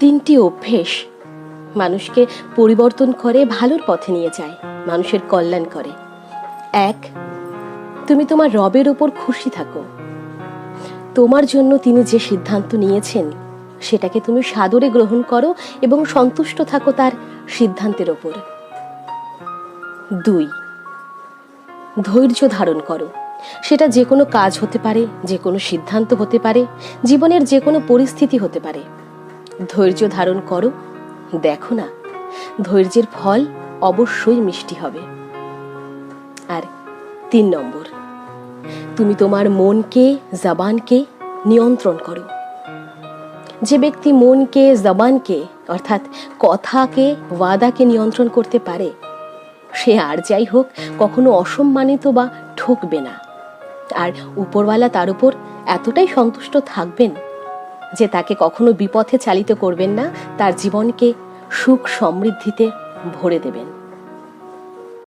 তিনটি অভ্যেস মানুষকে পরিবর্তন করে, ভালোর পথে নিয়ে যায়, মানুষের কল্যাণ করে। 1, তুমি তোমার রবের ওপর খুশি থাকো। তোমার জন্য তিনি যে সিদ্ধান্ত নিয়েছেন সেটাকে তুমি সাদরে গ্রহণ করো এবং সন্তুষ্ট থাকো তার সিদ্ধান্তের ওপর। 2, ধৈর্য ধারণ করো। সেটা যে কোনো কাজ হতে পারে, যে কোনো সিদ্ধান্ত হতে পারে, জীবনের যে কোনো পরিস্থিতি হতে পারে। ধৈর্য ধারণ করো, দেখো না, ধৈর্যের ফল অবশ্যই মিষ্টি হবে। আর 3 নম্বর, তুমি তোমার মনকে, জবানকে নিয়ন্ত্রণ করো। যে ব্যক্তি মনকে, জবানকে অর্থাৎ কথাকে, ওয়াদাকে নিয়ন্ত্রণ করতে পারে, সে আর যাই হোক কখনো অসম্মানিত বা ঠকবে না। আর উপরওয়ালা তার উপর এতটাই সন্তুষ্ট থাকবেন যে তাকে কখনো বিপথে চালিত করবেন না, তার জীবনকে সুখ সমৃদ্ধিতে ভরে দেবেন।